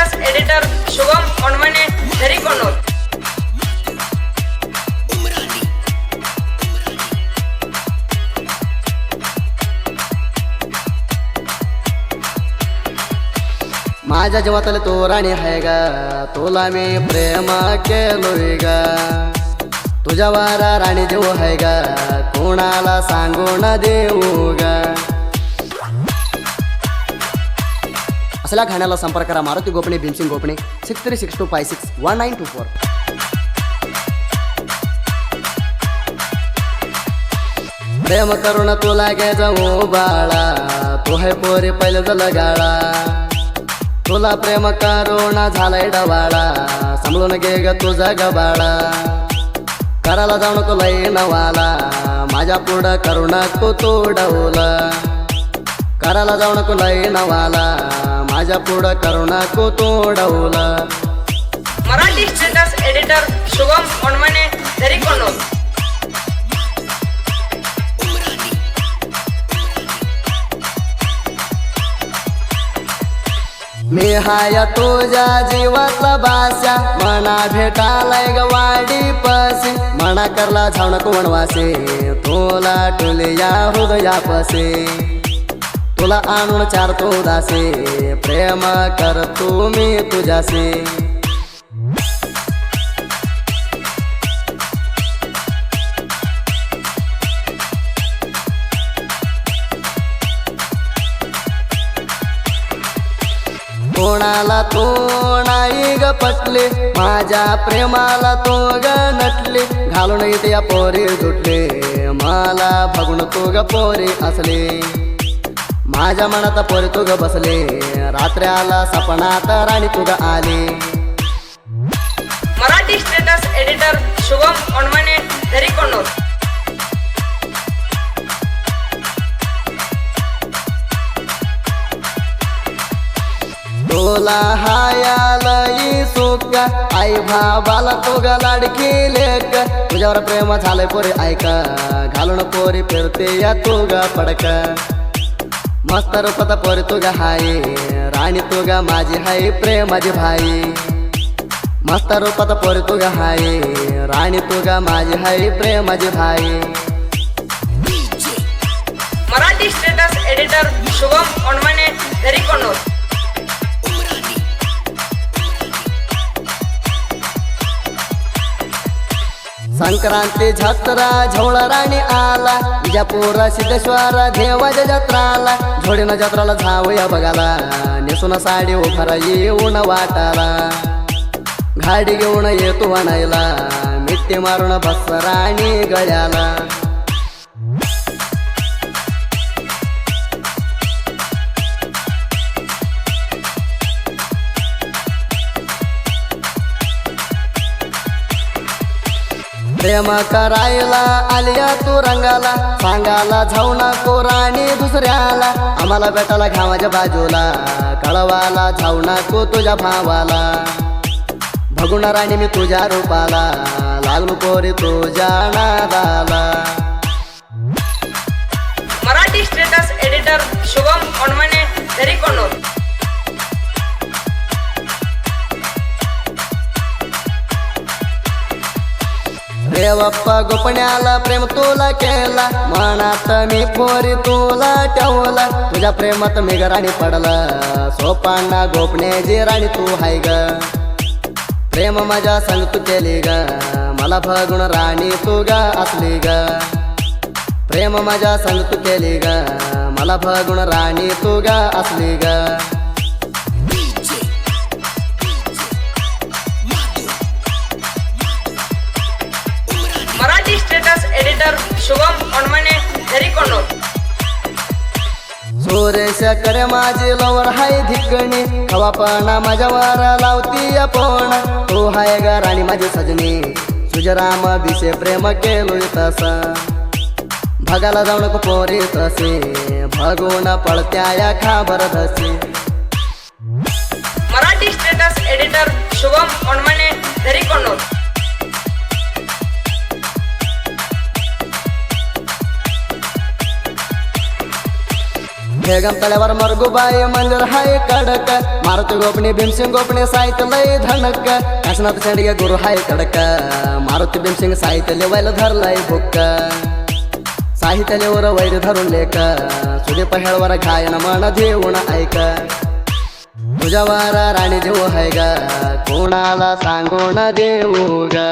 Status editor Shubham Ondmane Darikondur. माझ्या जीवातले तो राणी आहे गा, तुला मी प्रेम केलोय गा. तुझ्या वारा राणी जीव आहे गा, कोणाला सांगून देऊ गा. असल्या गाण्याला संपर्क करा मारुती गोपणे भीमसिंग गोपणे 6362561924. प्रेम करून तुला गे जाऊ बाळा, तू है पोरी पहिलं झालं गाळा. तुला प्रेम करून झालाय डवाळा, समजून घे ग तुझा गबाळा. करायला जाऊ नको लई नवाला, माझ्या पुढं करू नको तू डवला. करायला जाऊ नको लई नवाला, माझ्या पुढं करू नको तू डवला. Marathi status editor Shubham Ondmane Darikondur. मी हाय तुझ्या जीवातला बास्या, मना भेटालाय ग वाडी पसे. मना करला जाऊ नको वनवासे, तुला टुले या हृदयापसे. तुला आणून चारतो दासे, प्रेम करतो मी तुझ्यासे. कोणाला तो नाही ग पटले, माझ्या प्रेमाला तो ग नटले. घालून इथे या पोरी जुटले, मला बघून तो ग पोरी असले. माझ्या मनात पोरी तू ग बसले, रात्र्याला सपनात राणी तू ग आली. Marathi status editor Shubham Ondmane Darikondur. तुला हायालई सुख, आई भावाला तो ग लाडकी लेक. तुझ्यावर प्रेम झालंय पोरी ऐका, घालून पोरी फिरते या तू ग पडक. मस्त रूपात पोरी तू ग हाय, राणी तू ग माझी हाय प्रेमाची भाई. मस्त रूपात पोरी तू ग हाय, राणी तू ग माझी हाय प्रेमाची भाई. Marathi status editor Shubham Ondmane Darikondur. संक्रांती जत्रा झोळ राणी आला, विजापूर सिद्धेश्वर देवाच्या जत्राला. झोडीनं जत्राला जाऊया बघाला, नेसून साडी उभा येऊन वाटाला. गाडी घेऊन येतो आणायला, मिठी मारून बस राणी गळ्याला. प्रेम करायला आलिया तू रंगाला, सांगाला जाऊ नको राणी दुसऱ्याला. आम्हाला भेटाला घावाच्या बाजूला, कळवाला जाऊ नको तुझ्या भावाला. बघून राणी मी तुझ्या रूपाला, लागलो पोरी तुझ्या नादाला. Marathi status editor Shubham Ondmane Darikondur. रे बाप्पा गोपण्याला प्रेम तुला केला, मनात मी पोरी तुला ठेवला. तुझ्या प्रेमात मी ग राणी पडला, सोपांना गोपण्याची राणी तू हाय ग. प्रेम माझ्या संग तू केली ग, मला बघून राणी तू ग असली ग. प्रेम माझ्या संग तू केली ग, मला बघून राणी तू ग असली ग. Marathi status editor Shubham Ondmane Darikondur. सुरेश करे माझी लवर हाय धिकणी, खवापणा माझ्यावर लावती आपण. तू हाय ग राणी माझी सजनी, सुजराम बिसे प्रेम केलोय तसा. भगाला जाऊ नको पोरी तसे, भगवून पळत्या या खाबर धसे. Marathi status editor Shubham Ondmane Darikondur. हेगम तळ्यावर मरगुबाई मंदिर हाय कडक मारुती गोपणी भीमसिंग गोपणी साहित्य लय धनक काशनाथ शेंडगे गुरु हाय कडक मारुती भीमसिंग साहित्य लेवायला धरलाय बुक्क साहित्य लेवर वैर धरून लेक सुदीप हेळवर गायन मन देऊन ऐक तुझ्यावर राणी देऊ हाय ग कोणाला सांगून देऊ ग